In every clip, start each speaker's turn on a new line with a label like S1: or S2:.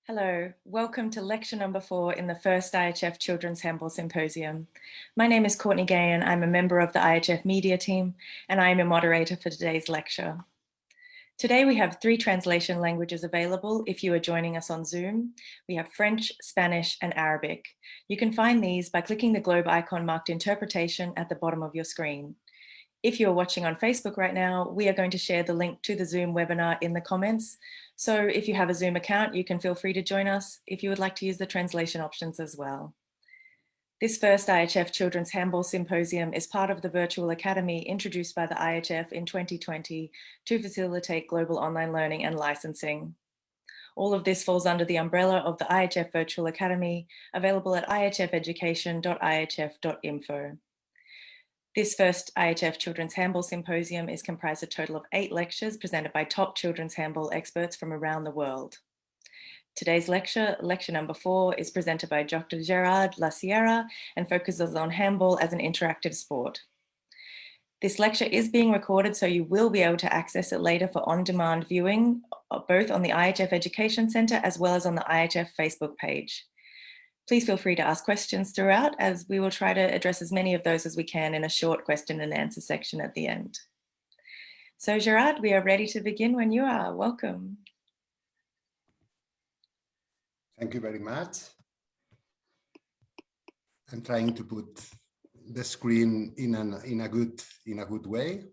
S1: Hello, welcome to lecture number 4 in the first IHF Children's Handball Symposium. My name is Courtney Gay and I'm a member of the IHF media team and I am a moderator for today's lecture. Today we have 3 translation languages available if you are joining us on Zoom. We have French, Spanish and Arabic. You can find these by clicking the globe icon marked interpretation at the bottom of your screen. If you're watching on Facebook right now, we are going to share the link to the Zoom webinar in the comments. So if you have a Zoom account, you can feel free to join us if you would like to use the translation options as well. This first IHF Children's Handball Symposium is part of the Virtual Academy introduced by the IHF in 2020 to facilitate global online learning and licensing. All of this falls under the umbrella of the IHF Virtual Academy, available at ihfeducation.ihf.info. This first IHF Children's Handball Symposium is comprised of a total of 8 lectures presented by top children's handball experts from around the world. Today's lecture, lecture number 4, is presented by Dr. Gerard La Sierra and focuses on handball as an interactive sport. This lecture is being recorded, so you will be able to access it later for on-demand viewing, both on the IHF Education Centre as well as on the IHF Facebook page. Please feel free to ask questions throughout, as we will try to address as many of those as we can in a short question and answer section at the end. So Gerard, we are ready to begin when you are. Welcome.
S2: Thank you very much. I'm trying to put the screen in a good way.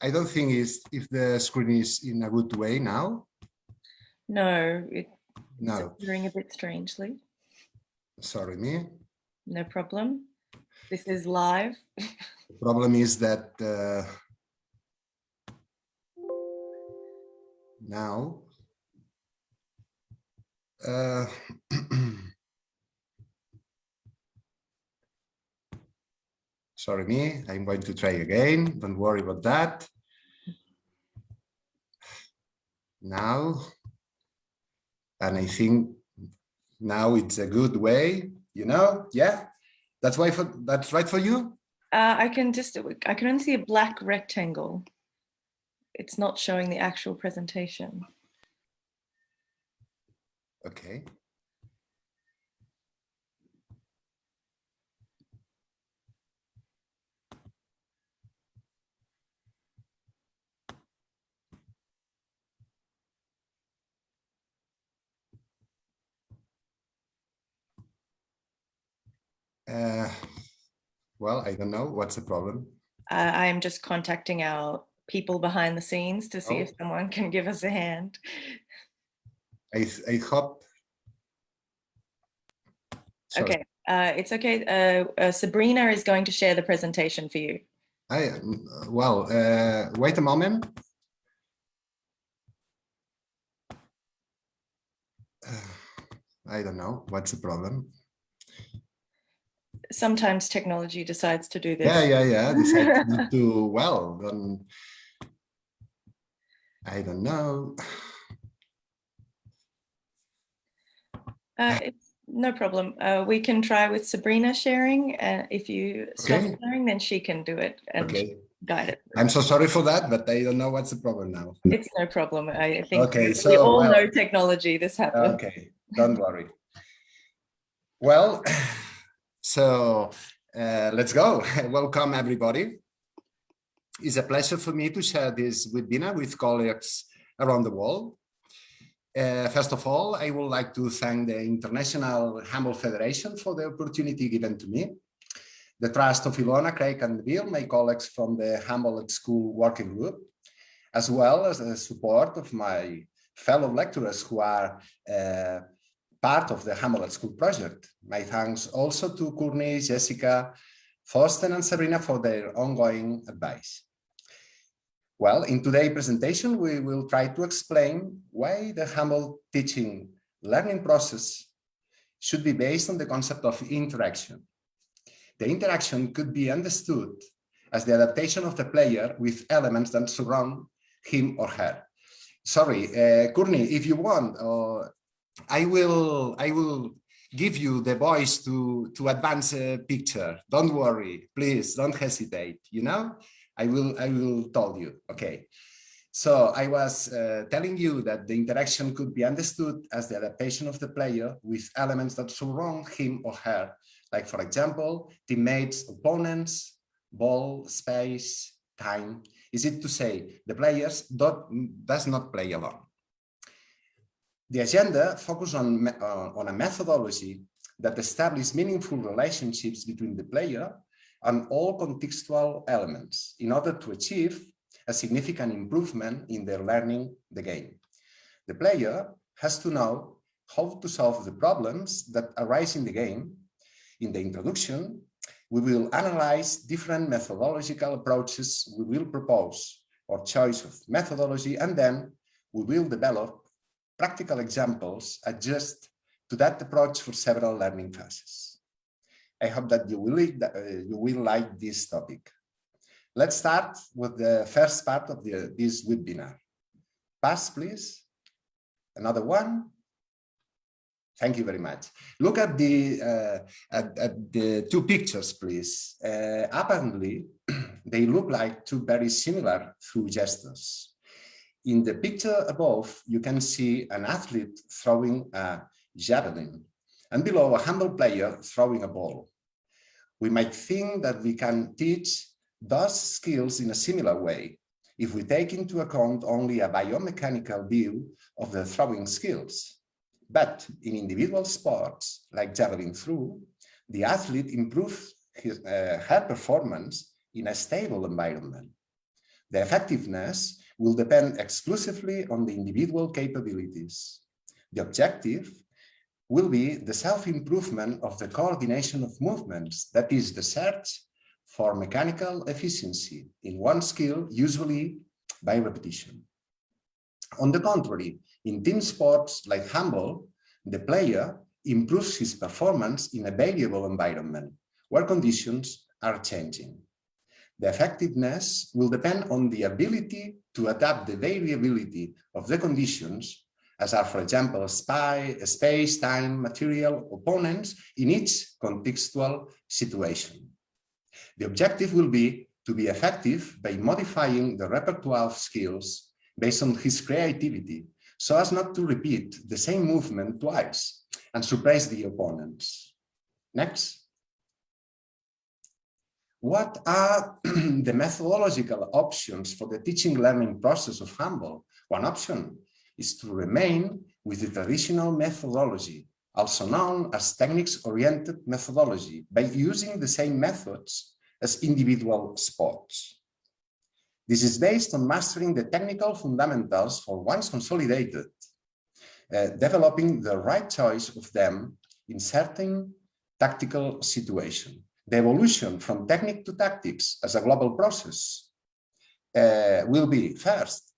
S2: I don't think if the screen is in a good way now.
S1: No, it's
S2: No.
S1: appearing a bit strangely.
S2: Sorry, me.
S1: No problem. This is live.
S2: The problem is that now sorry me, I'm going to try again. Don't worry about that. Now, and I think now it's a good way, you know? Yeah, that's right for you.
S1: I can only see a black rectangle. It's not showing the actual presentation.
S2: Okay. Well, I don't know. What's the problem?
S1: I am just contacting our people behind the scenes to see if someone can give us a hand.
S2: I hope. Sorry.
S1: Okay, it's okay. Sabrina is going to share the presentation for you.
S2: Well, wait a moment. I don't know. What's the problem?
S1: Sometimes technology decides to do this.
S2: Yeah. Decides to do well. Then I don't know.
S1: It's no problem. We can try with Sabrina sharing. If you stop sharing, then she can do it and guide it.
S2: I'm so sorry for that, but I don't know what's the problem now.
S1: It's no problem. I think we all know technology. This happens.
S2: Okay, don't worry. Well, so let's go. Welcome, everybody. It's a pleasure for me to share this webinar with colleagues around the world. First of all, I would like to thank the International Handball Federation for the opportunity given to me. the trust of Ilona, Craig, and Bill, my colleagues from the Humble at School working group, as well as the support of my fellow lecturers who are part of the Humble at School project. My thanks also to Courtney, Jessica, Faustin, and Sabrina for their ongoing advice. Well, in today's presentation, we will try to explain why the Humble teaching learning process should be based on the concept of interaction. The interaction could be understood as the adaptation of the player with elements that surround him or her. Sorry, Courtney, if you want, I will give you the voice to advance a picture. Don't worry, please, don't hesitate. You know, I will tell you. Okay. So I was telling you that the interaction could be understood as the adaptation of the player with elements that surround him or her, like, for example, teammates, opponents, ball, space, time. Is it to say the players does not play alone? The agenda focuses on a methodology that establishes meaningful relationships between the player and all contextual elements in order to achieve a significant improvement in their learning the game. The player has to know how to solve the problems that arise in the game. In the introduction, we will analyze different methodological approaches we will propose or choice of methodology, and then we will develop practical examples adjust to that approach for several learning phases. I hope that you will like this topic. Let's start with the first part of this webinar. Pass, please. Another one. Thank you very much. Look at the two pictures, please. Apparently, they look like two very similar through gestures. In the picture above, you can see an athlete throwing a javelin, and below a humble player throwing a ball. We might think that we can teach those skills in a similar way if we take into account only a biomechanical view of the throwing skills. But in individual sports, like javelin throw, the athlete improves her performance in a stable environment. The effectiveness will depend exclusively on the individual capabilities. The objective will be the self-improvement of the coordination of movements, that is the search for mechanical efficiency in one skill, usually by repetition. On the contrary, in team sports like handball, the player improves his performance in a variable environment where conditions are changing. The effectiveness will depend on the ability to adapt the variability of the conditions, as are, for example, space, time, material, opponents in each contextual situation. The objective will be to be effective by modifying the repertoire of skills based on his creativity, so as not to repeat the same movement twice and surprise the opponents. Next. What are the methodological options for the teaching learning process of handball? One option is to remain with the traditional methodology, also known as techniques-oriented methodology, by using the same methods as individual sports. This is based on mastering the technical fundamentals for once consolidated, developing the right choice of them in certain tactical situations. The evolution from technique to tactics as a global process will be, first,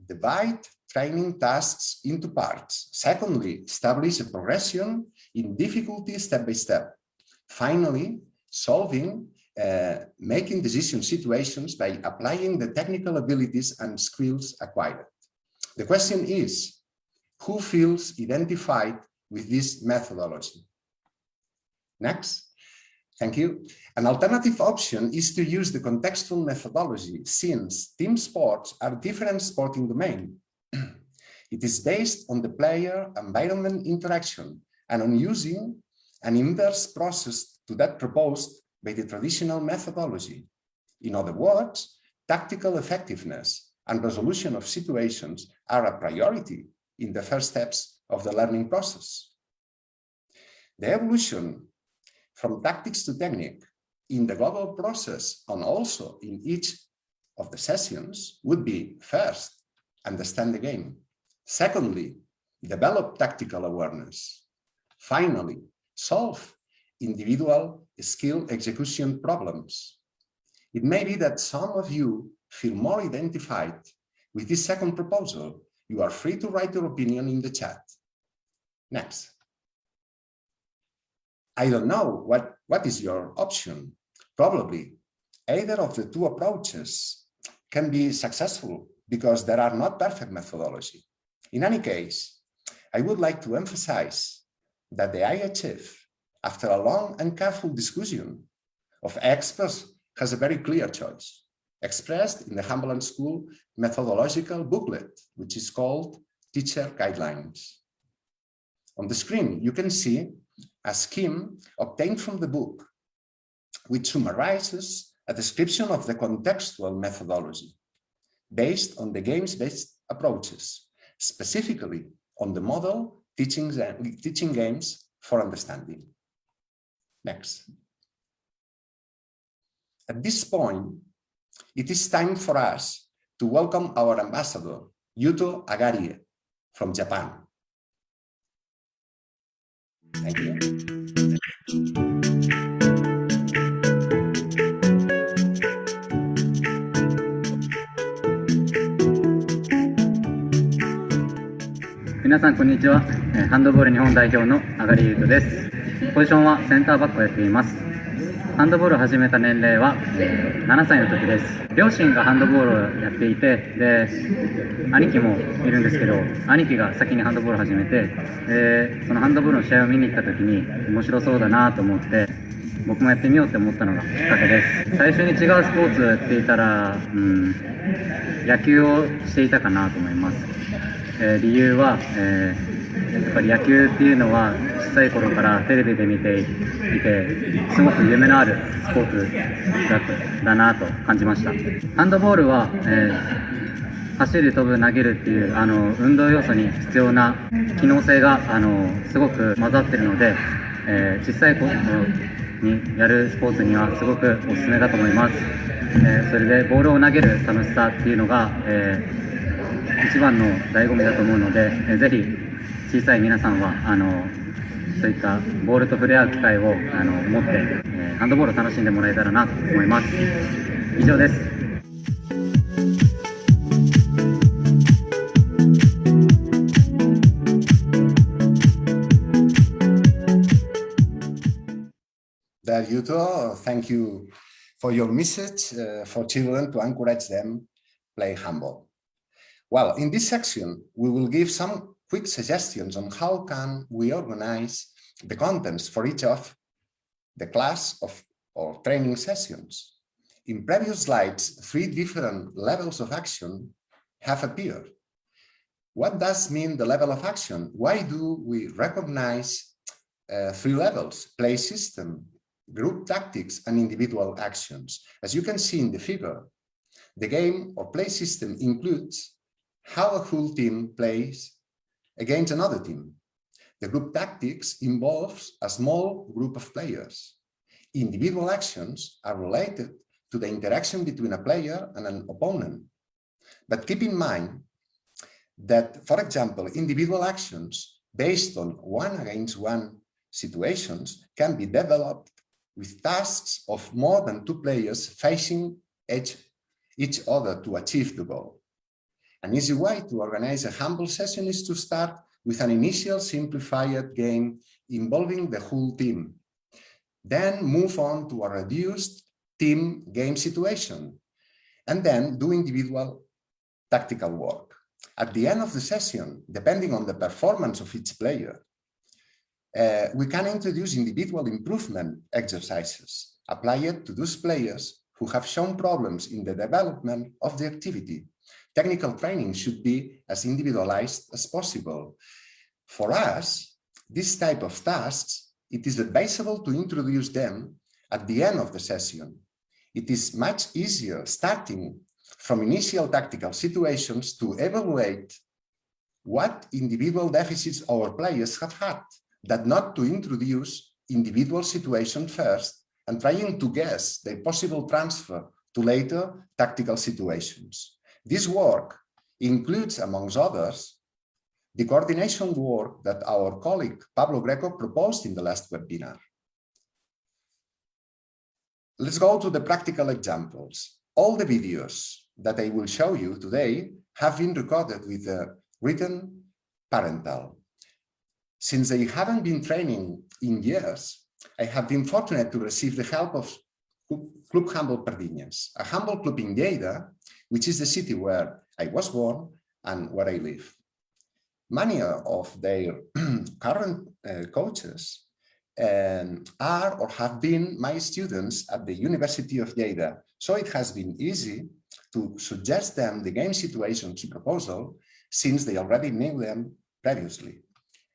S2: divide training tasks into parts. Secondly, establish a progression in difficulty step by step. Finally, solving making decision situations by applying the technical abilities and skills acquired. The question is, who feels identified with this methodology? Next. Thank you. An alternative option is to use the contextual methodology, since team sports are different sporting domain. It is based on the player-environment interaction and on using an inverse process to that proposed by the traditional methodology. In other words, tactical effectiveness and resolution of situations are a priority in the first steps of the learning process. The evolution from tactics to technique in the global process and also in each of the sessions would be, first, understand the game. Secondly, develop tactical awareness. Finally, solve individual skill execution problems. It may be that some of you feel more identified with this second proposal. You are free to write your opinion in the chat. Next. I don't know what is your option. Probably either of the two approaches can be successful because there are not perfect methodology. In any case, I would like to emphasize that the IHF, after a long and careful discussion of experts, has a very clear choice, expressed in the Humble School methodological booklet, which is called Teacher Guidelines. On the screen, you can see a scheme obtained from the book, which summarizes a description of the contextual methodology based on the games-based approaches, specifically on the model teaching games for understanding. Next. At this point, it is time for us to welcome our ambassador, Yuto Agarie, from Japan. Thank you.
S3: 皆さんこんにちは。ハンドボール日本代表のアガリユートです。ポジションはセンターバックをやっています。ハンドボールを始めた年齢は7歳の時です。両親がハンドボールをやっていて、で兄貴もいるんですけど、兄貴が先にハンドボールを始めて、そのハンドボールの試合を見に行った時に面白そうだなと思って、僕もやってみようって思ったのがきっかけです。最初に違うスポーツをやっていたら、野球をしていたかなと思います。理由は、やっぱり野球っていうのは小さい頃からテレビで見ていてすごく夢のあるスポーツだなと感じました。ハンドボールは、走る、飛ぶ、投げるっていう運動要素に必要な機能性がすごく混ざってるので、小さい頃にやるスポーツにはすごくおすすめだと思います。それでボールを投げる楽しさっていうのが、一番の醍醐味だと思うので、ぜひ小さい皆さんはそういったボールと触れ合う機会を持って、ハンドボールを楽しんでもらえたらなと思います。以上です。
S2: Yuto, thank you for your message for children to encourage them play handball. Well, in this section, we will give some quick suggestions on how can we organize the contents for each of the class or training sessions. In previous slides, 3 different levels of action have appeared. What does mean the level of action? Why do we recognize 3 levels: play system, group tactics, and individual actions? As you can see in the figure, the game or play system includes how a whole team plays against another team. The group tactics involves a small group of players. Individual actions are related to the interaction between a player and an opponent. But keep in mind that, for example, individual actions based on 1-against-1 situations can be developed with tasks of more than 2 players facing each other to achieve the goal. An easy way to organize a handball session is to start with an initial simplified game involving the whole team. Then move on to a reduced team game situation, and then do individual tactical work. At the end of the session, depending on the performance of each player, we can introduce individual improvement exercises, apply it to those players who have shown problems in the development of the activity. Technical training should be as individualized as possible. For us, this type of tasks, it is advisable to introduce them at the end of the session. It is much easier starting from initial tactical situations to evaluate what individual deficits our players have had, than not to introduce individual situations first and trying to guess their possible transfer to later tactical situations. This work includes, amongst others, the coordination work that our colleague Pablo Greco proposed in the last webinar. Let's go to the practical examples. All the videos that I will show you today have been recorded with a written parental. Since they haven't been training in years, I have been fortunate to receive the help of Club Humble Perdiñas, a humble club in Lleida, which is the city where I was born and where I live. Many of their current coaches are or have been my students at the University of Lleida, so it has been easy to suggest them the game situations proposal since they already knew them previously.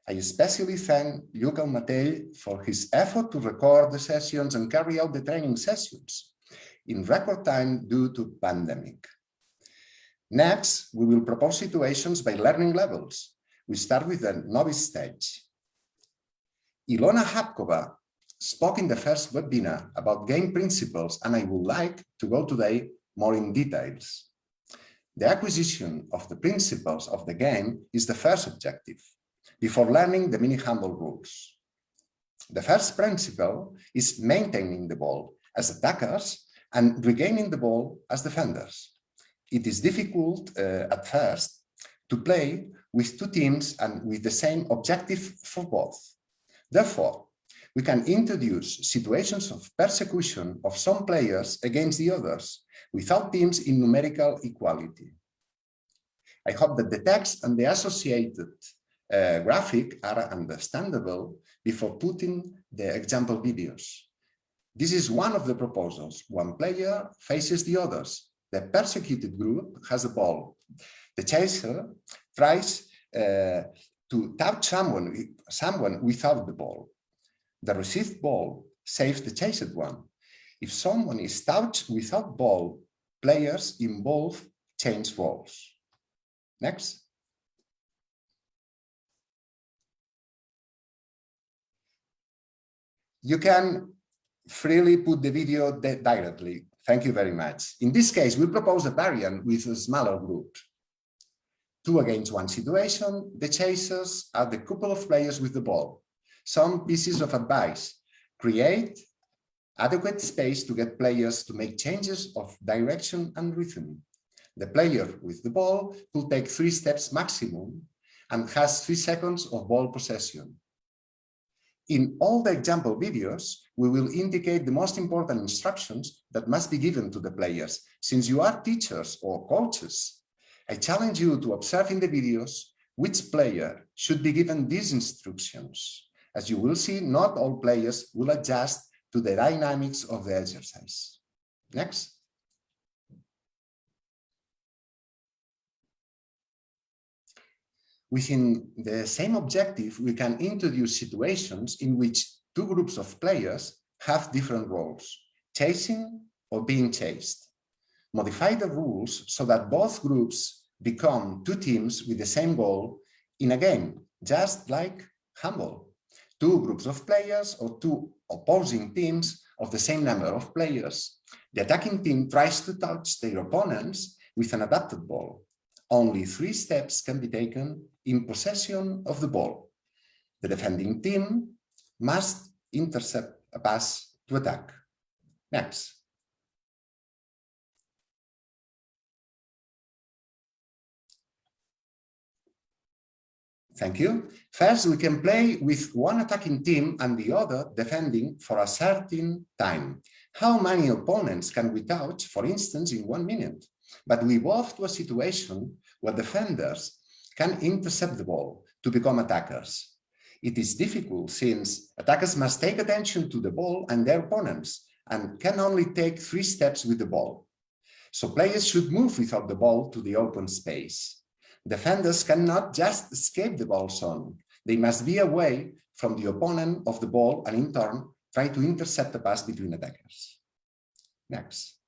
S2: I especially thank Luca Matei for his effort to record the sessions and carry out the training sessions in record time due to pandemic. Next, we will propose situations by learning levels. We start with the novice stage. Ilona Habkova spoke in the first webinar about game principles, and I would like to go today more in details. The acquisition of the principles of the game is the first objective, before learning the mini-humble rules. The first principle is maintaining the ball as attackers and regaining the ball as defenders. It is difficult at first to play with two teams and with the same objective for both. Therefore, we can introduce situations of persecution of some players against the others without teams in numerical equality. I hope that the text and the associated graphic are understandable before putting the example videos. This is one of the proposals. One player faces the others. The persecuted group has the ball. The chaser tries to touch someone without the ball. The received ball saves the chased one. If someone is touched without ball, players involved change roles. Next. You can freely put the video directly. Thank you very much. In this case, we propose a variant with a smaller group. 2 against 1 situation, the chasers are the couple of players with the ball. Some pieces of advice: create adequate space to get players to make changes of direction and rhythm. The player with the ball will take 3 steps maximum and has 3 seconds of ball possession. In all the example videos, we will indicate the most important instructions that must be given to the players. Since you are teachers or coaches, I challenge you to observe in the videos which player should be given these instructions. As you will see, not all players will adjust to the dynamics of the exercise. Next. Within the same objective, we can introduce situations in which 2 groups of players have different roles, chasing or being chased. Modify the rules so that both groups become 2 teams with the same goal in a game, just like Humble. 2 groups of players or 2 opposing teams of the same number of players. The attacking team tries to touch their opponents with an adapted ball. Only 3 steps can be taken in possession of the ball. The defending team must intercept a pass to attack. Next. Thank you. First, we can play with one attacking team and the other defending for a certain time. How many opponents can we touch, for instance, in 1 minute? But we evolve to a situation where defenders can intercept the ball to become attackers. It is difficult since attackers must take attention to the ball and their opponents and can only take 3 steps with the ball. So players should move without the ball to the open space. Defenders cannot just escape the ball zone. They must be away from the opponent of the ball and in turn try to intercept the pass between attackers. Next.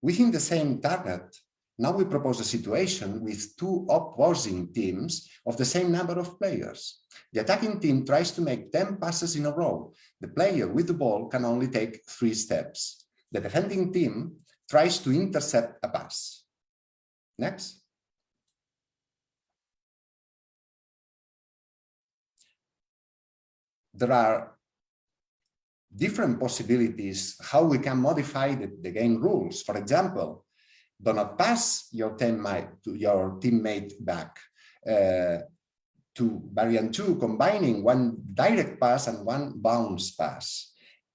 S2: Within the same target, Now we propose a situation with two opposing teams of the same number of players. The attacking team tries to make 10 passes in a row. The player with the ball can only take 3 steps. The defending team tries to intercept a pass. Next. There are different possibilities how we can modify the game rules. For example, do not pass your teammate back. To variant 2, combining one direct pass and one bounce pass.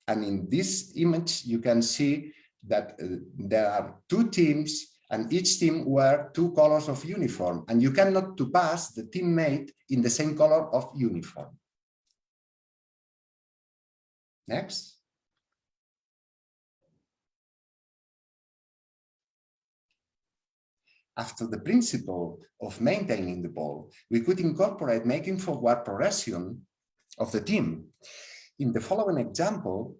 S2: And in this image, you can see that there are 2 teams and each team wear 2 colors of uniform, and you cannot to pass the teammate in the same color of uniform. Next. After the principle of maintaining the ball, we could incorporate making forward progression of the team. In the following example,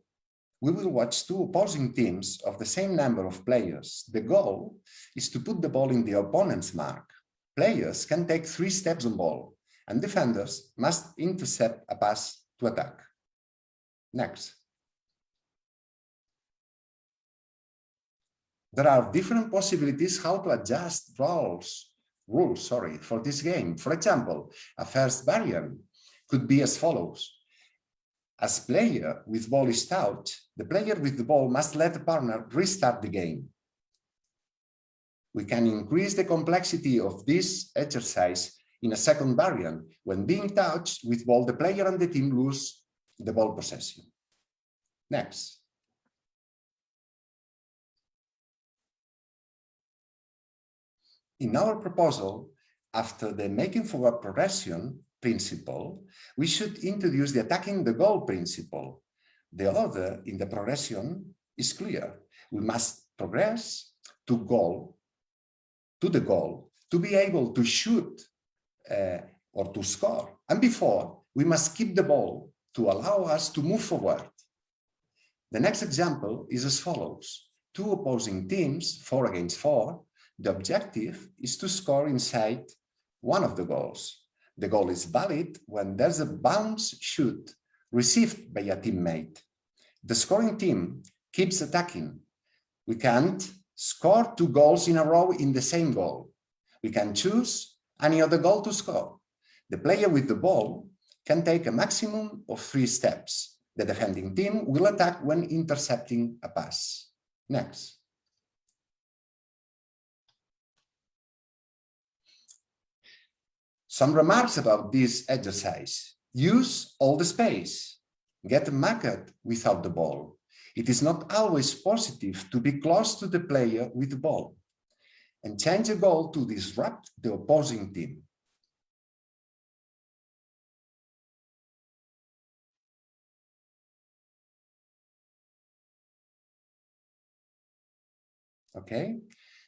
S2: we will watch 2 opposing teams of the same number of players. The goal is to put the ball in the opponent's mark. Players can take 3 steps on ball, and defenders must intercept a pass to attack. Next. There are different possibilities how to adjust rules for this game. For example, a first variant could be as follows. As player with ball is out, the player with the ball must let the partner restart the game. We can increase the complexity of this exercise in a second variant. When being touched with ball, the player and the team lose the ball possession. Next. In our proposal, after the making forward progression principle, we should introduce the attacking the goal principle. The order in the progression is clear. We must progress to the goal to be able to shoot or to score. And before, we must keep the ball to allow us to move forward. The next example is as follows. 2 opposing teams, 4 against 4. The objective is to score inside one of the goals. The goal is valid when there's a bounce shoot received by a teammate. The scoring team keeps attacking. We can't score 2 goals in a row in the same goal. We can choose any other goal to score. The player with the ball can take a maximum of 3 steps. The defending team will attack when intercepting a pass. Next. Some remarks about this exercise. Use all the space. Get marked without the ball. It is not always positive to be close to the player with the ball. And change the goal to disrupt the opposing team. Okay?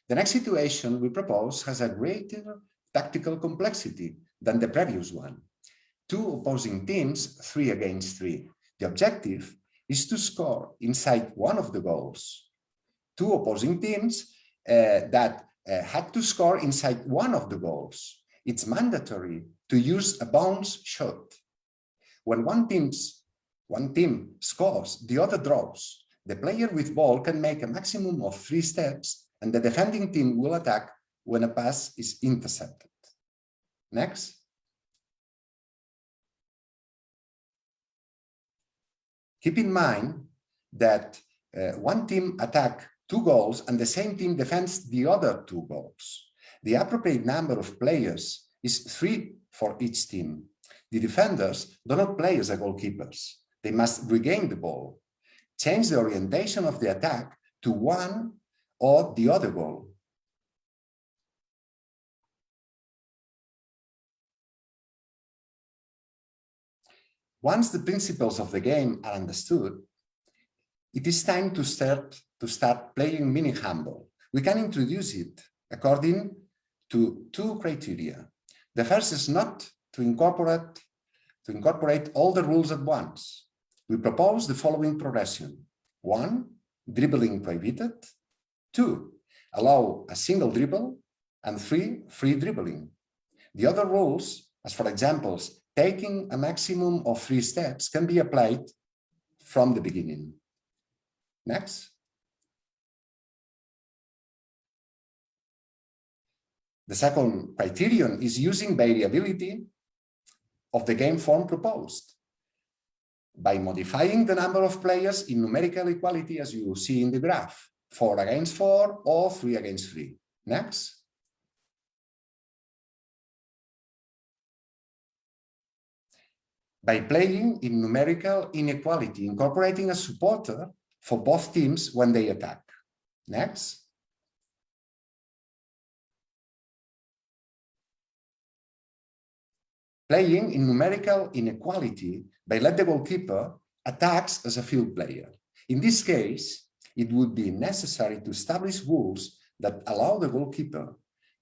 S2: The next situation we propose has a greater tactical complexity than the previous one. 2 opposing teams, 3 against 3. The objective is to score inside one of the goals. 2 opposing teams that had to score inside one of the goals. It's mandatory to use a bounce shot. When one team scores, the other draws. The player with ball can make a maximum of 3 steps, and the defending team will attack when a pass is intercepted. Next. Keep in mind that one team attacks 2 goals and the same team defends the other 2 goals. The appropriate number of players is 3 for each team. The defenders do not play as goalkeepers. They must regain the ball. Change the orientation of the attack to one or the other goal. Once the principles of the game are understood, it is time to start playing mini handball. We can introduce it according to 2 criteria. The first is not to incorporate all the rules at once. We propose the following progression. 1, dribbling prohibited. 2, allow a single dribble, and 3, free dribbling. The other rules, as for examples, taking a maximum of 3 steps, can be applied from the beginning. Next. The second criterion is using variability of the game form proposed by modifying the number of players in numerical equality, as you see in the graph, 4 against 4 or 3 against 3. Next. By playing in numerical inequality, incorporating a supporter for both teams when they attack. Next. Playing in numerical inequality by let the goalkeeper attacks as a field player. In this case, it would be necessary to establish rules that allow the goalkeeper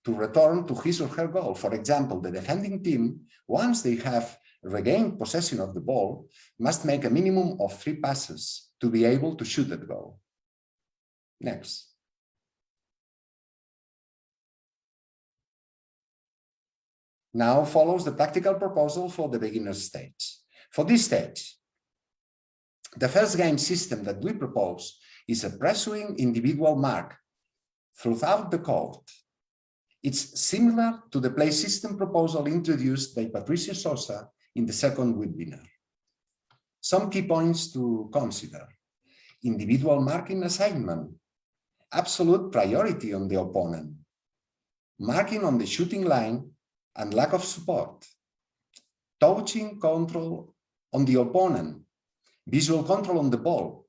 S2: to return to his or her goal. For example, the defending team, once they have regained possession of the ball, must make a minimum of 3 passes to be able to shoot at goal. Next. Now follows the practical proposal for the beginner stage. For this stage, the first game system that we propose is a pursuing individual mark throughout the court. It's similar to the play system proposal introduced by Patricia Sosa in the second webinar. Some key points to consider: individual marking assignment, absolute priority on the opponent, marking on the shooting line and lack of support, touching control on the opponent, visual control on the ball.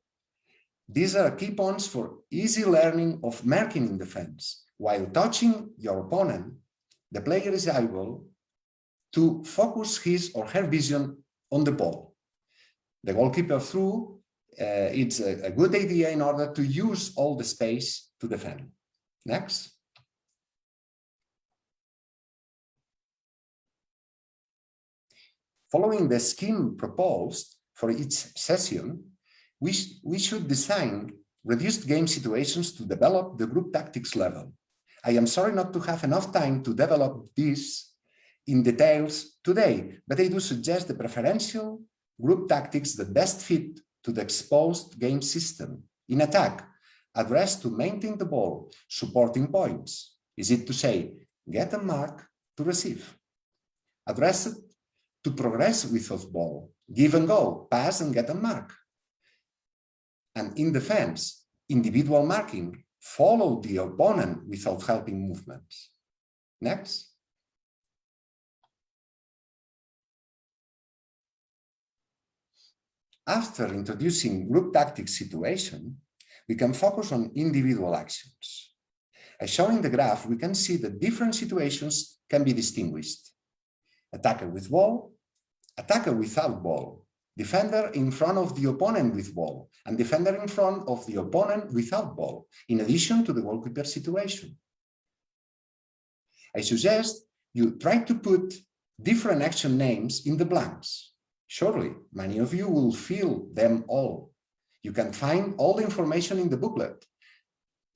S2: These are key points for easy learning of marking in defense. While touching your opponent, the player is able to focus his or her vision on the ball. The goalkeeper through, it's a good idea in order to use all the space to defend. Next. Following the scheme proposed for each session, we should design reduced game situations to develop the group tactics level. I am sorry not to have enough time to develop this in details today, but I do suggest the preferential group tactics that best fit to the exposed game system. In attack, addressed to maintain the ball, supporting points. Is it to say, get a mark to receive? Addressed to progress without ball, give and go, pass and get a mark. And in defense, individual marking, follow the opponent without helping movements. Next. After introducing group tactics situation, we can focus on individual actions. As shown in the graph, we can see that different situations can be distinguished. Attacker with ball, attacker without ball, defender in front of the opponent with ball, and defender in front of the opponent without ball, in addition to the goalkeeper situation. I suggest you try to put different action names in the blanks. Surely, many of you will fill them all. You can find all the information in the booklet.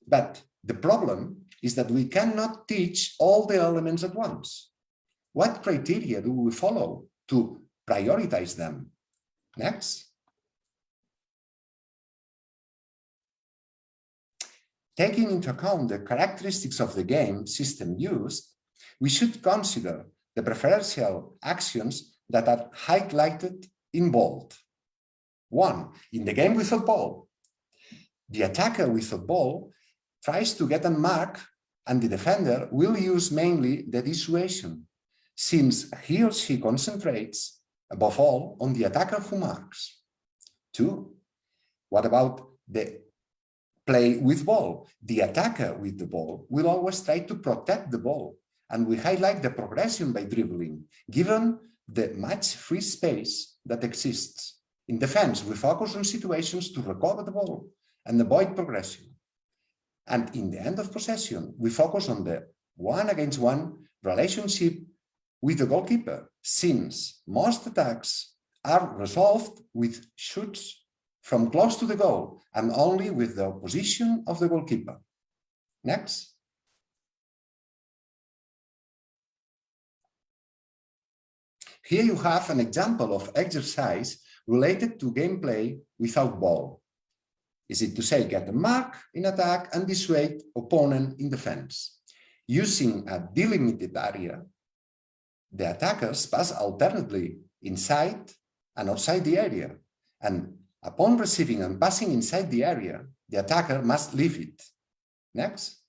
S2: But the problem is that we cannot teach all the elements at once. What criteria do we follow to prioritize them? Next. Taking into account the characteristics of the game system used, we should consider the preferential actions that are highlighted in bold. 1. In the game without ball, the attacker without ball tries to get a mark, and the defender will use mainly the dissuasion, since he or she concentrates above all on the attacker who marks. 2. What about the play with ball? The attacker with the ball will always try to protect the ball, and we highlight the progression by dribbling, given the much free space that exists. In defense, we focus on situations to recover the ball and avoid progression. And in the end of possession, we focus on the one-against-one relationship with the goalkeeper, since most attacks are resolved with shoots from close to the goal and only with the opposition of the goalkeeper. Next. Here you have an example of exercise related to gameplay without ball. Is it to say get a mark in attack and dissuade opponent in defense? Using a delimited area, the attackers pass alternately inside and outside the area. And upon receiving and passing inside the area, the attacker must leave it. Next.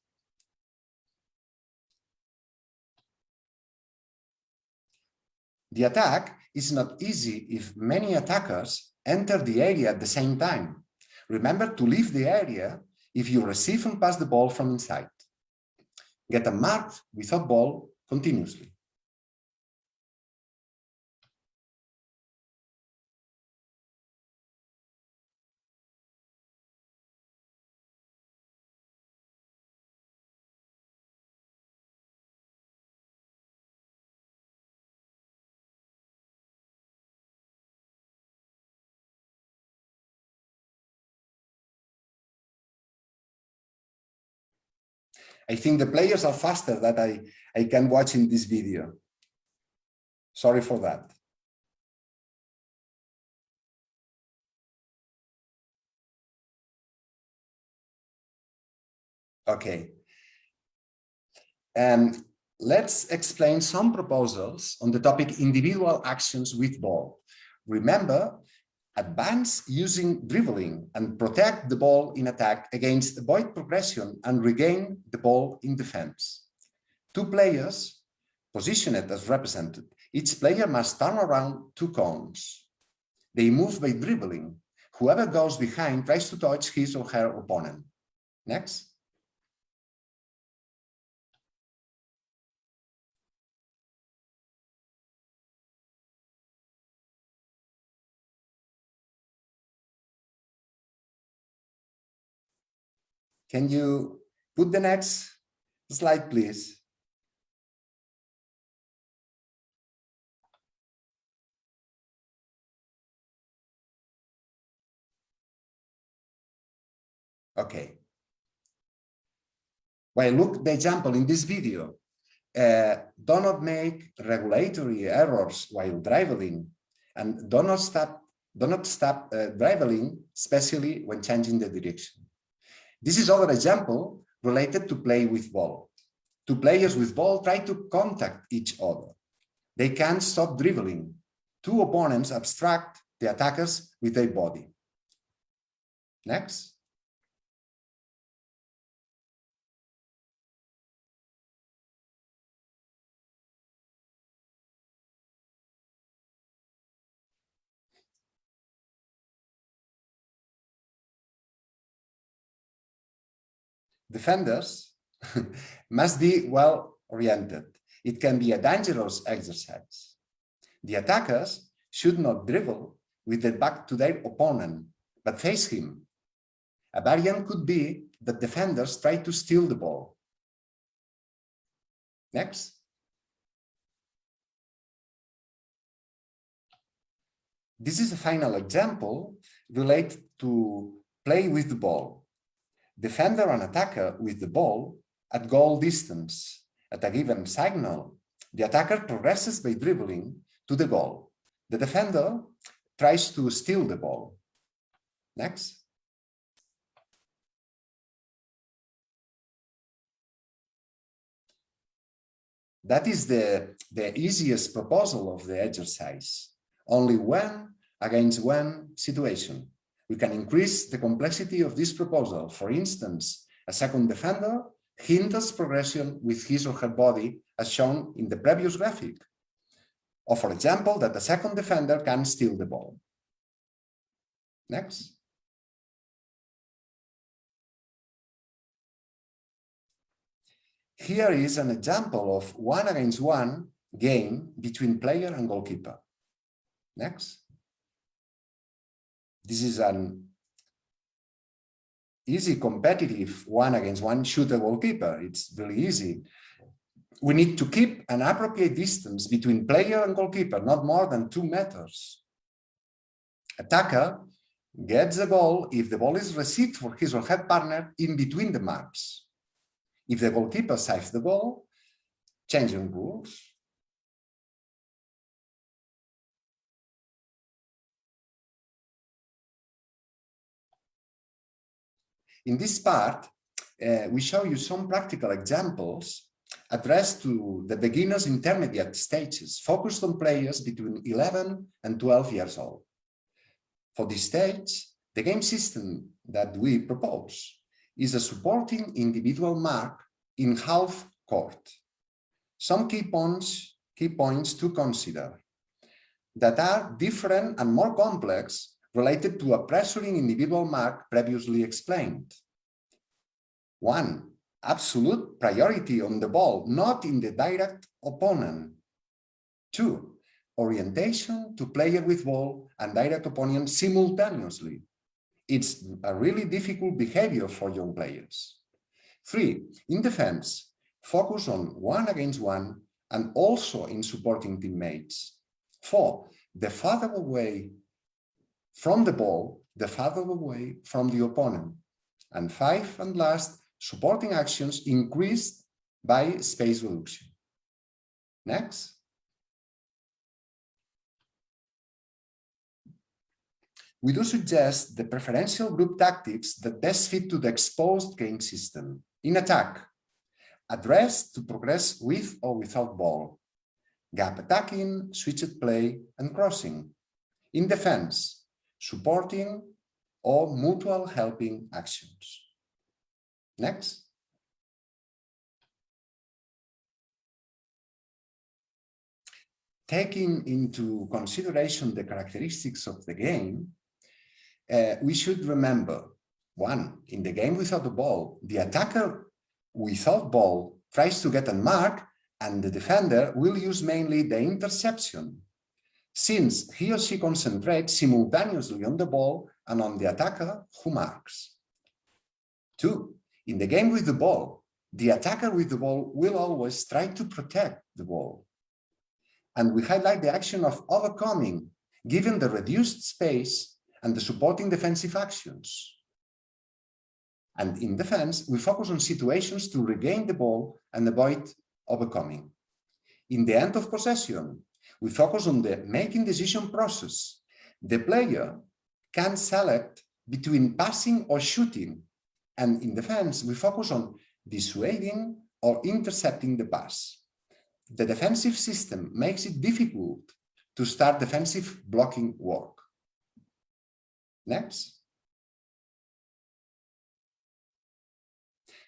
S2: The attack is not easy if many attackers enter the area at the same time. Remember to leave the area if you receive and pass the ball from inside. Get a mark without ball continuously. I think the players are faster than I can watch in this video. Sorry for that. Okay. Let's explain some proposals on the topic individual actions with ball. Remember, advance using dribbling and protect the ball in attack against avoid progression and regain the ball in defense. Two players position it as represented. Each player must turn around two cones. They move by dribbling. Whoever goes behind tries to touch his or her opponent. Next. Can you put the next slide, please? Okay. Well, look the example in this video. Do not make regulatory errors while dribbling, and do not stop dribbling, especially when changing the direction. This is another example related to play with ball. Two players with ball try to contact each other. They can't stop dribbling. Two opponents obstruct the attackers with their body. Next. Defenders must be well oriented. It can be a dangerous exercise. The attackers should not dribble with their back to their opponent, but face him. A variant could be that defenders try to steal the ball. Next. This is a final example related to play with the ball. Defender and attacker with the ball at goal distance. At a given signal, the attacker progresses by dribbling to the goal. The defender tries to steal the ball. Next. That is the easiest proposal of the exercise. Only when against when situation. We can increase the complexity of this proposal. For instance, a second defender hinders progression with his or her body as shown in the previous graphic. Or for example, that a second defender can steal the ball. Next. Here is an example of 1-against-1 game between player and goalkeeper. Next. This is an easy competitive 1-against-1 shooter goalkeeper. It's really easy. We need to keep an appropriate distance between player and goalkeeper, not more than 2 meters. Attacker gets the goal if the ball is received for his or her partner in between the marks. If the goalkeeper saves the ball, changing rules. In this part, we show you some practical examples addressed to the beginners intermediate stages, focused on players between 11 and 12 years old. For this stage, the game system that we propose is a supporting individual mark in half court. Some key points to consider that are different and more complex related to a pressuring individual mark previously explained. 1. Absolute priority on the ball, not in the direct opponent. 2. Orientation to player with ball and direct opponent simultaneously. It's a really difficult behavior for young players. 3. In defense, focus on 1-against-1 and also in supporting teammates. 4. The farther away from the ball, the farther away from the opponent. And 5, and last, supporting actions increased by space reduction. Next. We do suggest the preferential group tactics that best fit to the exposed game system. In attack, address to progress with or without ball. Gap attacking, switched play, and crossing. In defense, supporting or mutual helping actions. Next. Taking into consideration the characteristics of the game, we should remember, 1, in the game without the ball, the attacker without ball tries to get a mark and the defender will use mainly the interception, since he or she concentrates simultaneously on the ball and on the attacker who marks. 2, in the game with the ball, the attacker with the ball will always try to protect the ball. And we highlight the action of overcoming, given the reduced space and the supporting defensive actions. And in defense, we focus on situations to regain the ball and avoid overcoming. In the end of possession, we focus on the making decision process. The player can select between passing or shooting. And in defense, we focus on dissuading or intercepting the pass. The defensive system makes it difficult to start defensive blocking work. Next.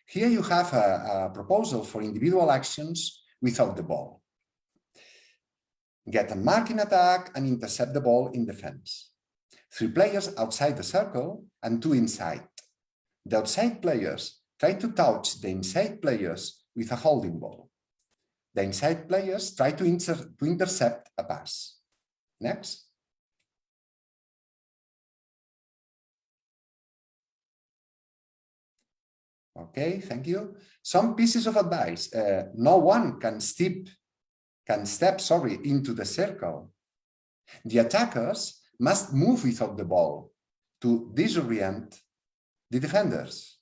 S2: Here you have a proposal for individual actions without the ball. Get a mark in attack and intercept the ball in defense. 3 players outside the circle and 2 inside. The outside players try to touch the inside players with a holding ball. The inside players try to intercept a pass. Next. Okay, thank you. Some pieces of advice. No one can step into the circle. The attackers must move without the ball to disorient the defenders.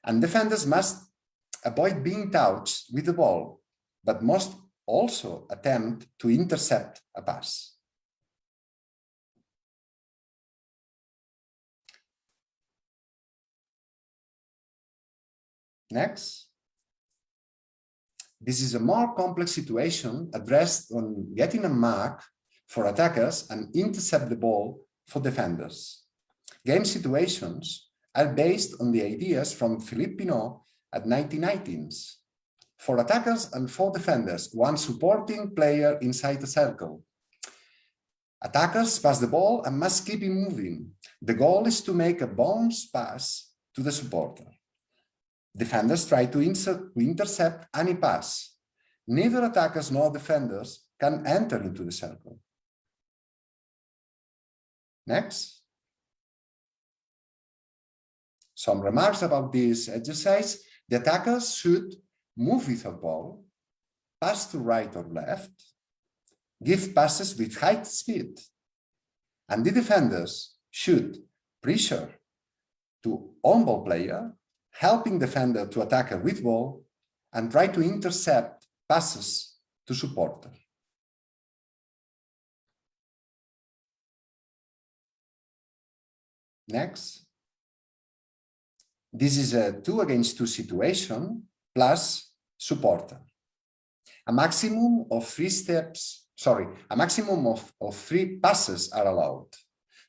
S2: And defenders must avoid being touched with the ball, but must also attempt to intercept a pass. Next. This is a more complex situation addressed on getting a mark for attackers and intercept the ball for defenders. Game situations are based on the ideas from Philippe Pinot at 1990s. For attackers and for defenders, 1 supporting player inside the circle. Attackers pass the ball and must keep it moving. The goal is to make a bounce pass to the supporter. Defenders try to intercept any pass. Neither attackers nor defenders can enter into the circle. Next. Some remarks about this exercise. The attackers should move with the ball, pass to right or left, give passes with high speed, and the defenders should pressure to on-ball player, helping defender to attacker with ball, and try to intercept passes to supporter. Next. This is a 2 against 2 situation plus supporter. A maximum of 3 passes are allowed.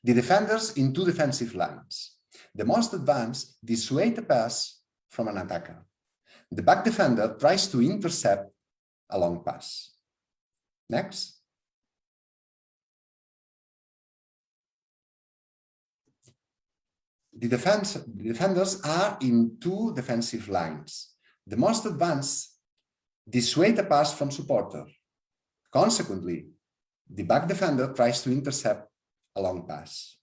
S2: The defenders in 2 defensive lines. The most advanced dissuade a pass from an attacker. The back defender tries to intercept a long pass. Next. The defenders are in 2 defensive lines. The most advanced dissuade a pass from supporter. Consequently, the back defender tries to intercept a long pass.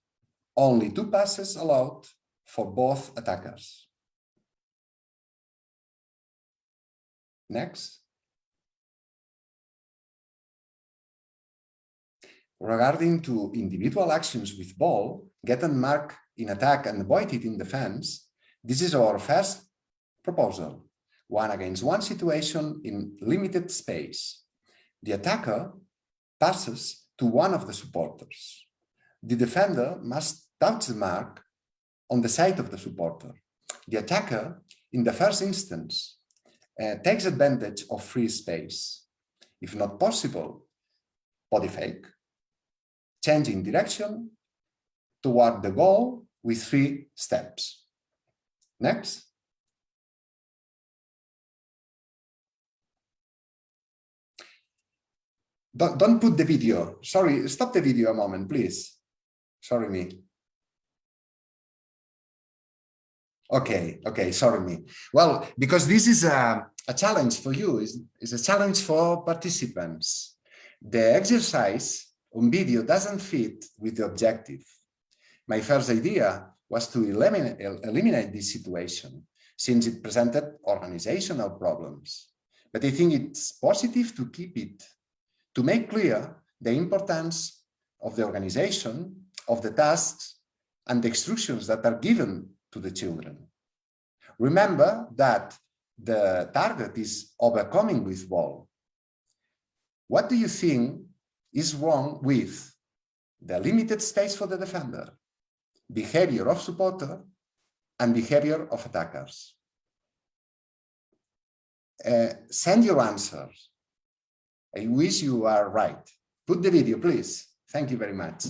S2: Only 2 passes allowed for both attackers. Next. Regarding to individual actions with ball, get and mark in attack and avoid it in defense, this is our first proposal. 1 against 1 situation in limited space. The attacker passes to one of the supporters. The defender must touch the mark on the side of the supporter. The attacker, in the first instance, takes advantage of free space. If not possible, body fake, changing direction toward the goal with 3 steps. Next. Don't put the video. Sorry, stop the video a moment, please. Sorry me. Okay, sorry me. Well, because this is a challenge for you, is a challenge for participants. The exercise on video doesn't fit with the objective. My first idea was to eliminate this situation, since it presented organizational problems. But I think it's positive to keep it, to make clear the importance of the organization, of the tasks, and the instructions that are given to the children. Remember that the target is overcoming with ball. What do you think is wrong with the limited space for the defender, behavior of supporter, and behavior of attackers? Send your answers. I wish you are right. Put the video, please. Thank you very much.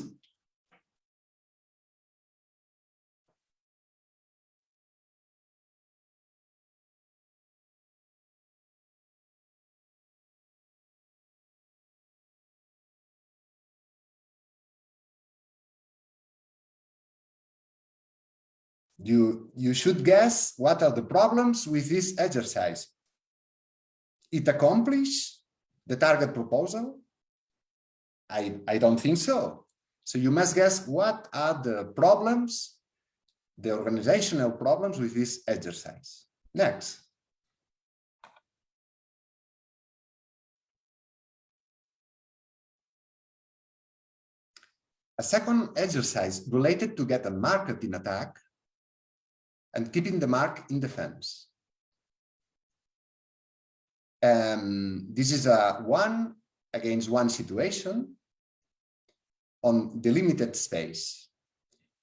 S2: You should guess what are the problems with this exercise. It accomplishes the target proposal? I don't think so. So you must guess what are the problems, the organizational problems with this exercise. Next. A second exercise related to get a mark in attack and keeping the mark in defense. This is a 1 against 1 situation on delimited space.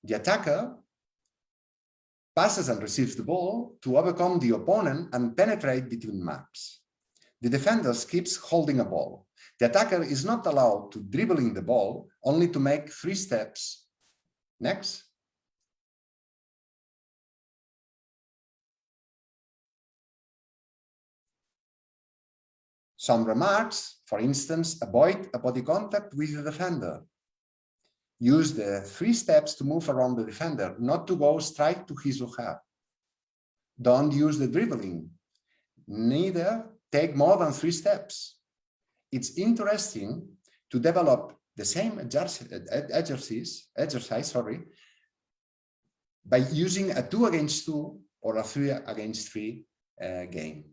S2: The attacker passes and receives the ball to overcome the opponent and penetrate between marks. The defender keeps holding a ball. The attacker is not allowed to dribbling the ball, only to make 3 steps. Next. Some remarks, for instance, avoid a body contact with the defender. Use the 3 steps to move around the defender, not to go straight to his or her. Don't use the dribbling. Neither take more than 3 steps. It's interesting to develop the same exercise by using a 2 against 2 or a 3 against 3 game.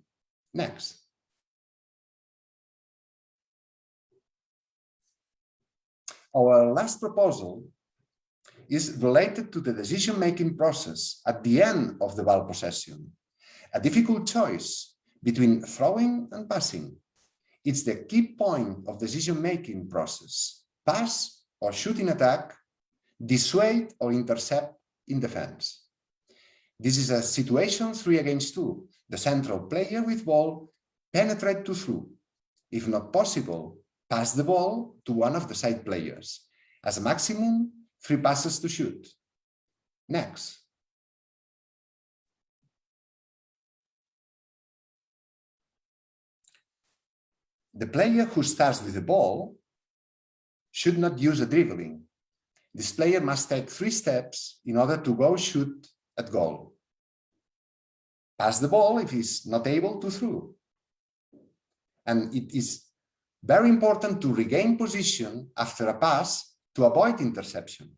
S2: Next. Our last proposal is related to the decision-making process at the end of the ball possession, a difficult choice between throwing and passing. It's the key point of decision-making process: pass or shoot in attack, dissuade or intercept in defense. This is a situation 3 against 2. The central player with ball penetrate to through. If not possible, pass the ball to one of the side players. As a maximum, 3 passes to shoot. Next. The player who starts with the ball should not use a dribbling. This player must take 3 steps in order to go shoot at goal. Pass the ball if he's not able to throw. And it is very important to regain position after a pass to avoid interception.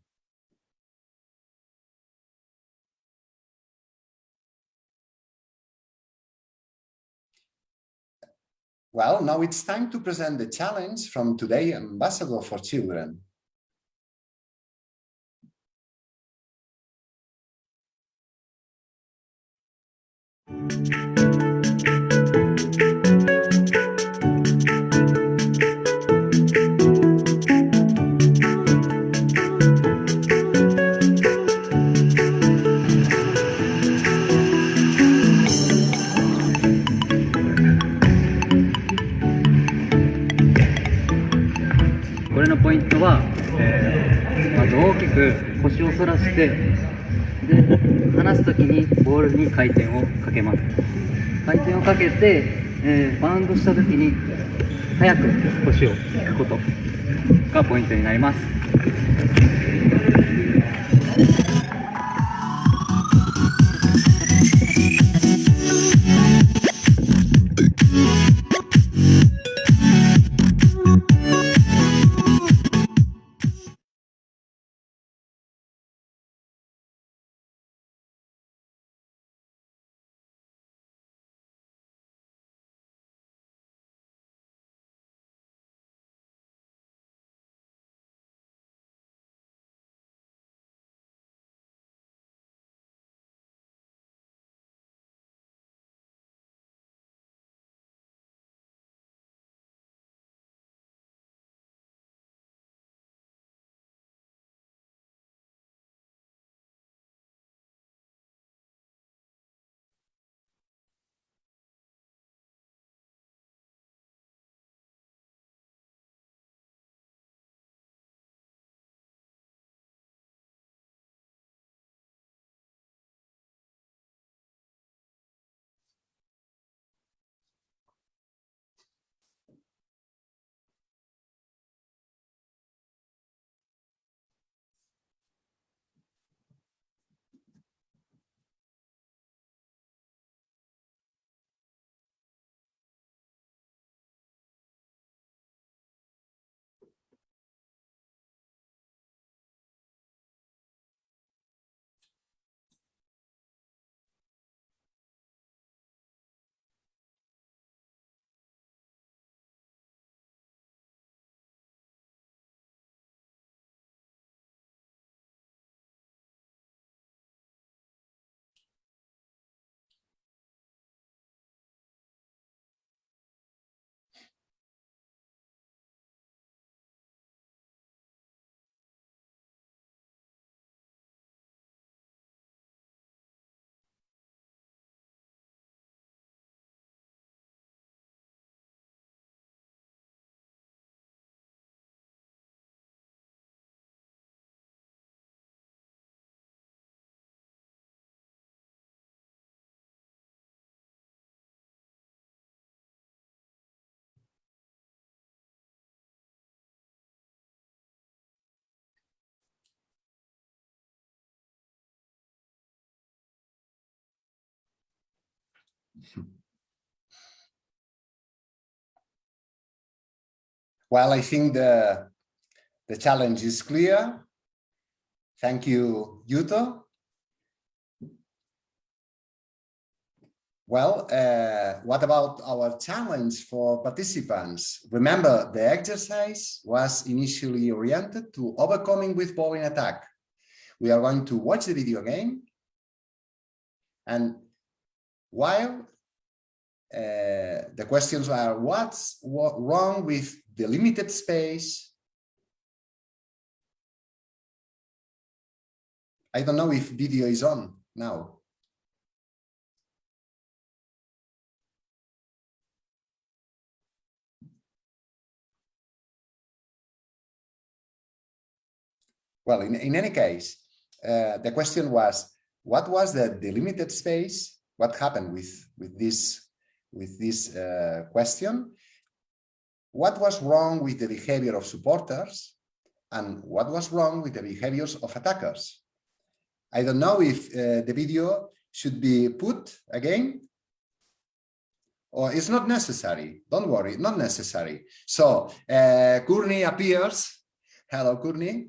S2: Well, now it's time to present the challenge from today's Ambassador for Children.
S3: これのポイントは、まず大きく腰を反らしてで離すときにボールに回転をかけます。回転をかけて、バウンドしたときに早く腰を引くことがポイントになります。
S2: Well, I think the challenge is clear. Thank you, Yuto. Well, what about our challenge for participants? Remember, the exercise was initially oriented to overcoming with ball in attack. we are going to watch the video again. And while the questions are, what's wrong with the limited space? I don't know if video is on now. Well, in any case, the question was, what was the delimited space? What happened with this question? What was wrong with the behavior of supporters? And what was wrong with the behaviors of attackers? I don't know if the video should be put again, or it's not necessary. Don't worry, not necessary. So Courtney appears. Hello, Courtney.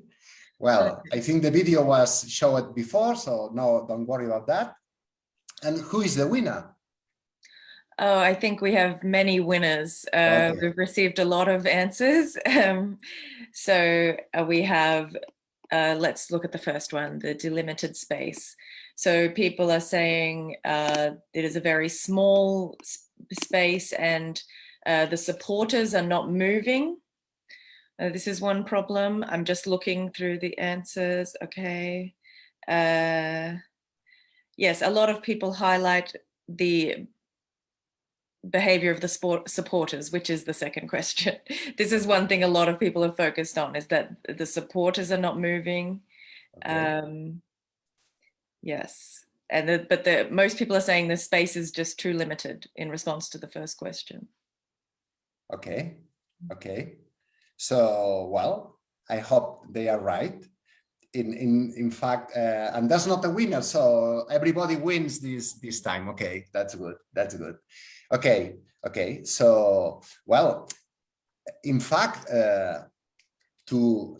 S2: Well, I think the video was showed before, so no, don't worry about that. And who is the winner?
S1: Oh, I think we have many winners.
S2: Okay.
S1: We've received a lot of answers. So we have, let's look at the first one, the delimited space. So people are saying it is a very small space and the supporters are not moving. This is one problem. I'm just looking through the answers. Okay. Yes, a lot of people highlight the behavior of the supporters, which is the second question. This is one thing a lot of people are focused on, is that the supporters are not moving. Okay. Yes, and but most people are saying the space is just too limited in response to the first question.
S2: Okay, okay. So, well, I hope they are right. In fact, and that's not a winner, so everybody wins this time. Okay, that's good. That's good. Okay, okay. So, well, in fact, to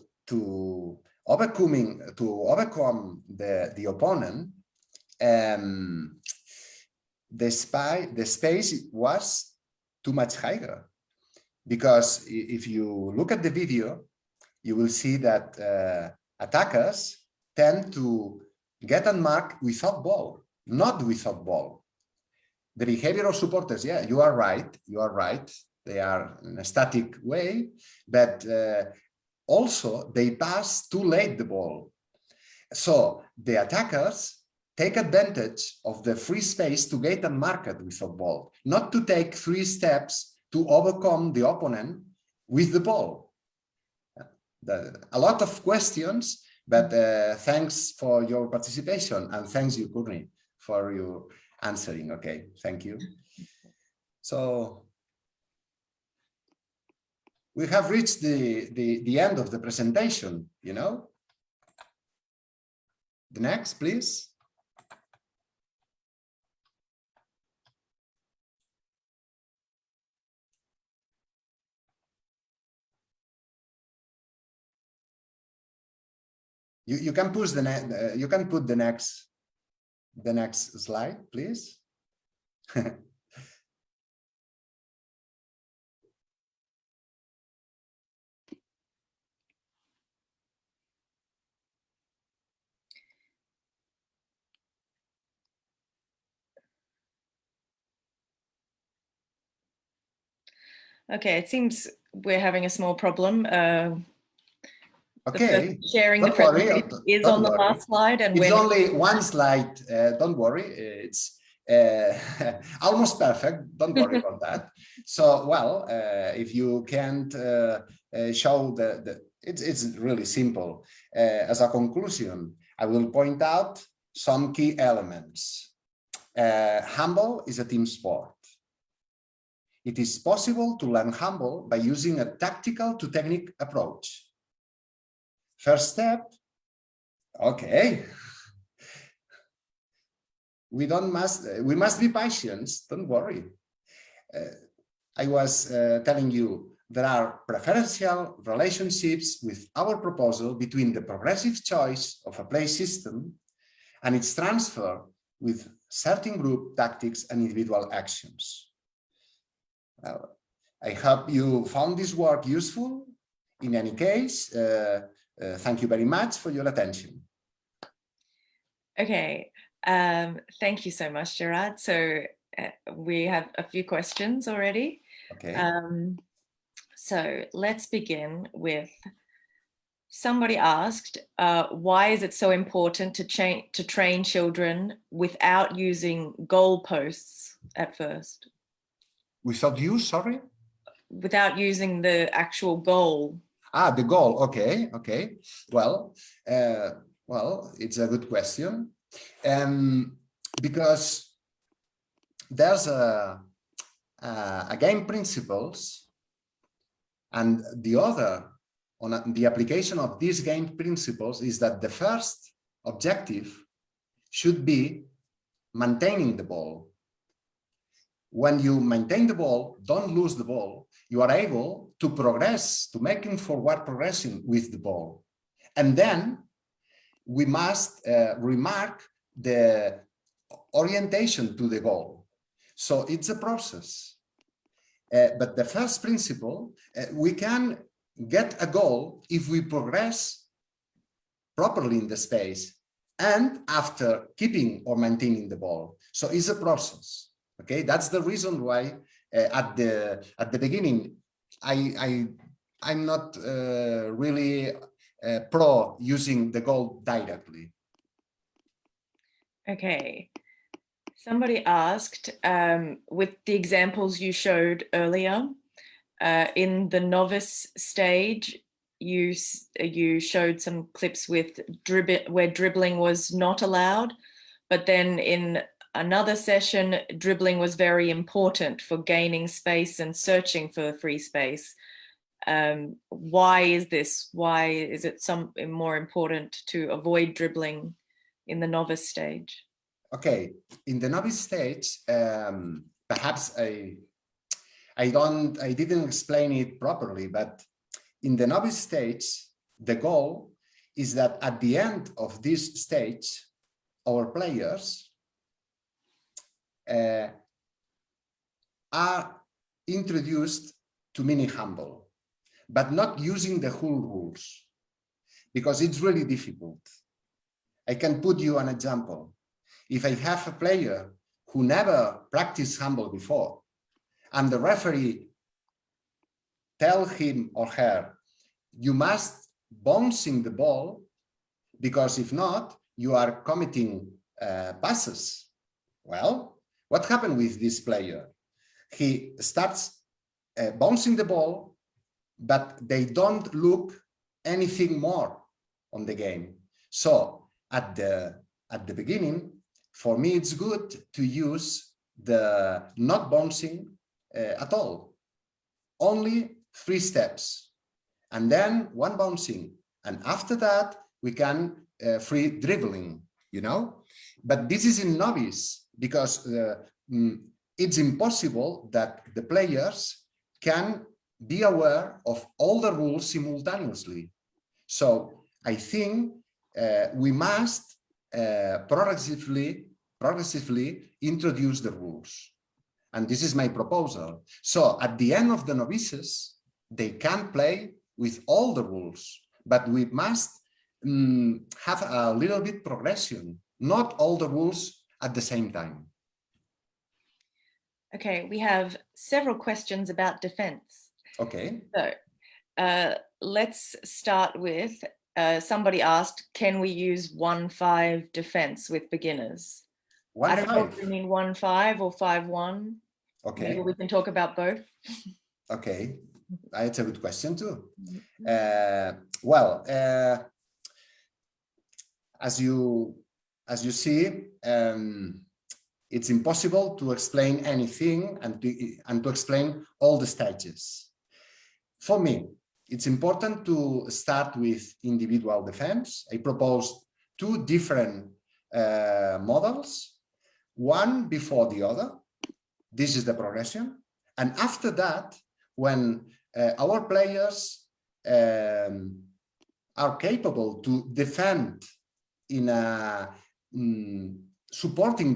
S2: overcome the opponent, the space was too much higher, because if you look at the video, you will see that attackers tend to get unmarked without ball, not without ball. The behavior of supporters, yeah, you are right. You are right. They are in a static way, but also they pass too late the ball. So the attackers take advantage of the free space to get unmarked without ball, not to take 3 steps to overcome the opponent with the ball. A lot of questions, but thanks for your participation, and thanks you, Courtney, for your answering. Okay, thank you. So we have reached the end of the presentation, you know. The next, please. You can push you can put the next slide, please.
S1: Okay, it seems we're having a small problem.
S2: Okay,
S1: sharing the presentation is on the last slide, and
S2: it's only one slide. Don't worry, it's almost perfect. Don't worry about that. So, well, if you can't show it's really simple. As a conclusion, I will point out some key elements. Handball is a team sport. It is possible to learn handball by using a tactical to technique approach. First step, okay. We must be patient, don't worry. I was telling you, there are preferential relationships with our proposal between the progressive choice of a play system and its transfer with certain group tactics and individual actions. I hope you found this work useful. In any case, thank you very much for your attention.
S1: Okay, thank you so much, Gerard. So we have a few questions already.
S2: Okay.
S1: So let's begin with, somebody asked, why is it so important to train children without using goalposts at first?
S2: Without you, sorry?
S1: Without using the actual goal.
S2: The goal. Okay. Okay. Well, it's a good question. Because there's a game principles, and the other on the application of these game principles is that the first objective should be maintaining the ball. When you maintain the ball, don't lose the ball, you are able to progress, to making forward progression with the ball. And then we must remark the orientation to the goal. So it's a process. But the first principle, we can get a goal if we progress properly in the space and after keeping or maintaining the ball. So it's a process. Okay, that's the reason why at the beginning I'm not really pro using the goal directly.
S1: Okay. Somebody asked, with the examples you showed earlier, in the novice stage, you showed some clips with where dribbling was not allowed, but then in another session, dribbling was very important for gaining space and searching for free space. Why is this? Why is it more important to avoid dribbling in the novice stage?
S2: Okay, in the novice stage, perhaps I didn't explain it properly, but in the novice stage, the goal is that at the end of this stage, our players are introduced to mini handball, but not using the whole rules, because it's really difficult. I can put you an example. If I have a player who never practiced handball before, and the referee tell him or her, you must bouncing the ball, because if not, you are committing passes. Well, what happened with this player? He starts bouncing the ball, but they don't look anything more on the game. So at the beginning, for me, it's good to use the not bouncing at all. Only 3 steps, and then 1 bouncing. And after that, we can free dribbling, you know? But this is in novice, because it's impossible that the players can be aware of all the rules simultaneously. So I think we must progressively introduce the rules. And this is my proposal. So at the end of the novices, they can play with all the rules, but we must have a little bit progression, not all the rules at the same time.
S1: Okay, we have several questions about defense.
S2: Okay.
S1: So let's start with, somebody asked, can we use 1-5 defense with beginners?
S2: 1-5.
S1: I don't know if you mean 1-5 or 5-1.
S2: Okay.
S1: Maybe we can talk about both. Okay.
S2: It's a good question too. As you see, it's impossible to explain anything and to explain all the stages. For me, it's important to start with individual defense. I proposed 2 different models, one before the other. This is the progression. And after that, when our players are capable to defend in a supporting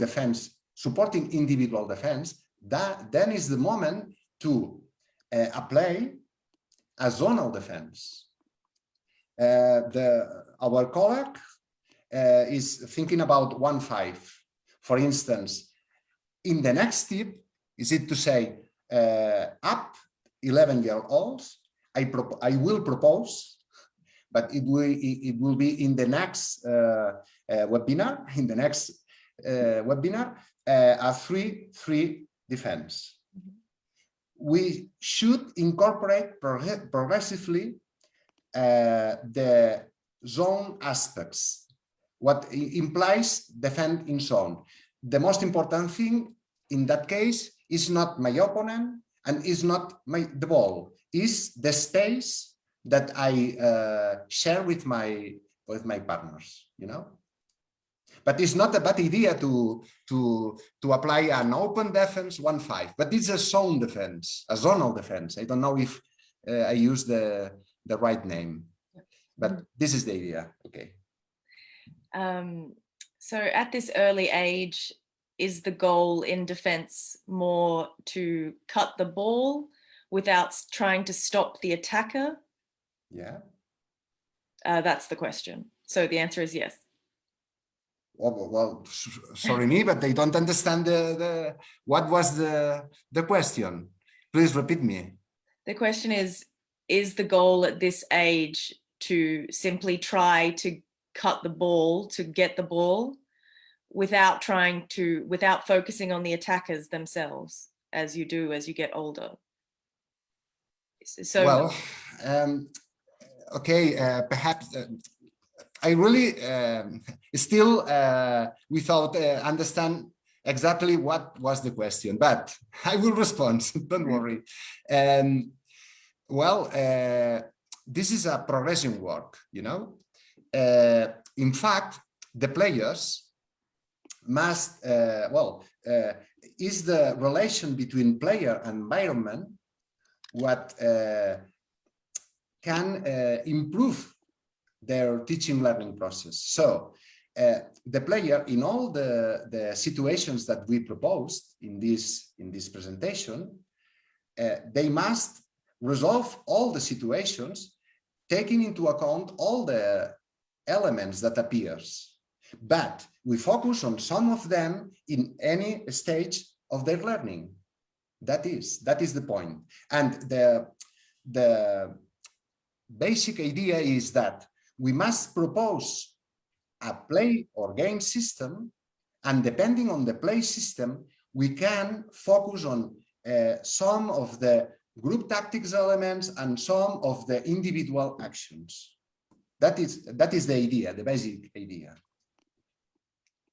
S2: individual defense, then is the moment to apply a zonal defense. Our colleague is thinking about 1-5. For instance, in the next step, is it to say up 11-year-olds, I will propose, but it will be in the next webinar, a 3-3 defense. We should incorporate progressively the zone aspects, what implies defend in zone. The most important thing in that case is not my opponent and is not the ball, is the space that I share with my partners, you know. But it's not a bad idea to apply an open defense 1-5, but it's a zone defense, a zonal defense. I don't know if I use the right name, but this is the idea. Okay.
S1: So at this early age, is the goal in defense more to cut the ball without trying to stop the attacker?
S2: Yeah.
S1: That's the question. So the answer is yes.
S2: Well, sorry me, but they don't understand what was the question. Please repeat me.
S1: The question is the goal at this age to simply try to cut the ball, to get the ball, without focusing on the attackers themselves, as you do as you get older? So
S2: well, okay, perhaps I really still without understand exactly what was the question, but I will respond. Don't worry. Well, this is a progression work, you know. In fact, the players must is the relation between player and environment what can improve their teaching learning process. So the player, in all the situations that we proposed in this presentation, they must resolve all the situations, taking into account all the elements that appears. But we focus on some of them in any stage of their learning. That is the point. And the basic idea is that we must propose a play or game system, and depending on the play system, we can focus on some of the group tactics elements and some of the individual actions. That is the idea, the basic idea.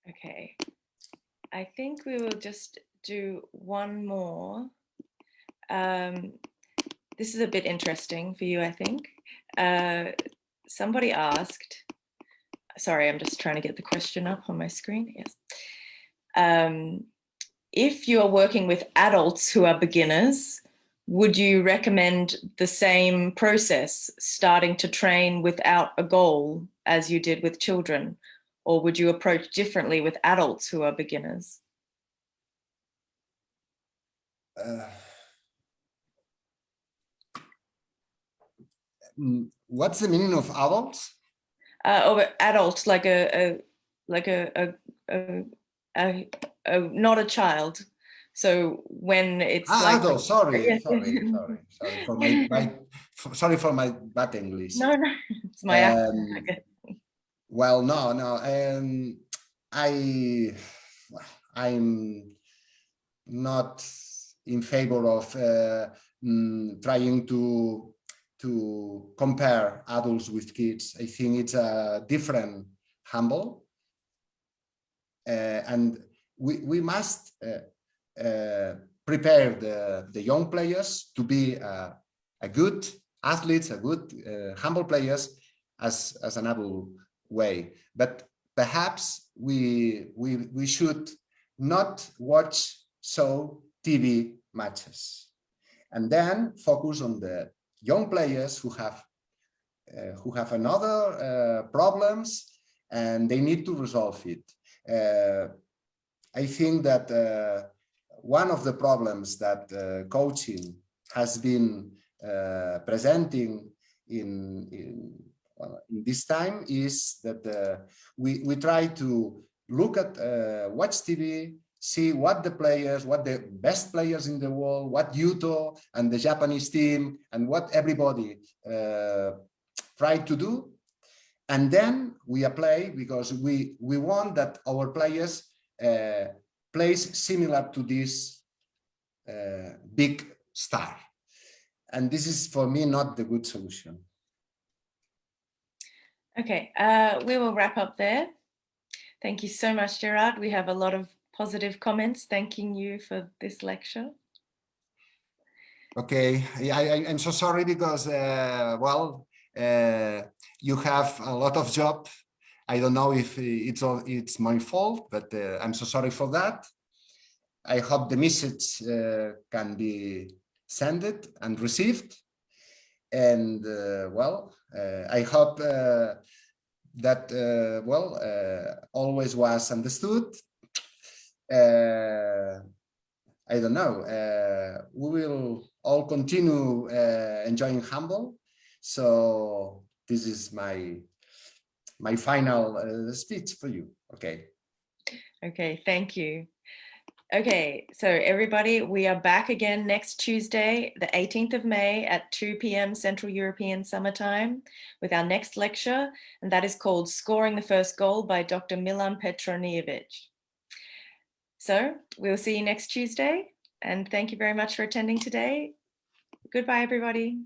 S1: Okay, I think we will just do one more. This is a bit interesting for you, I think. Somebody asked, sorry, I'm just trying to get the question up on my screen. Yes. If you are working with adults who are beginners, would you recommend the same process, starting to train without a goal as you did with children? Or would you approach differently with adults who are beginners?
S2: What's the meaning of adults?
S1: Or adult, like a not a child. So when it's like
S2: adult, sorry for my bad English.
S1: No, it's my accent.
S2: Well, no, I'm not in favor of trying to compare adults with kids. I think it's a different humble, and we must prepare the young players to be a good athletes, a good humble players as an adult way. But perhaps we should not watch TV matches, and then focus on the young players who have another problems, and they need to resolve it. I think that one of the problems that coaching has been presenting in this time is that we try to look at watch TV, see what the best players in the world, what Yuto and the Japanese team and what everybody try to do. And then we apply because we want that our players plays similar to this big star. And this is for me not the good solution.
S1: Okay, we will wrap up there. Thank you so much, Gerard. We have a lot of positive comments thanking you for this lecture.
S2: Okay, I'm so sorry because, well, you have a lot of job. I don't know if it's my fault, but I'm so sorry for that. I hope the message can be sent and received. And well, I hope that, well, always was understood. I don't know, we will all continue enjoying handball. So this is my final speech for you. Okay.
S1: Okay, thank you. Okay, so everybody, we are back again next Tuesday, the 18th of May at 2 p.m. Central European Summer Time with our next lecture, and that is called Scoring the First Goal by Dr. Milan Petronijevic. So we'll see you next Tuesday, and thank you very much for attending today. Goodbye, everybody.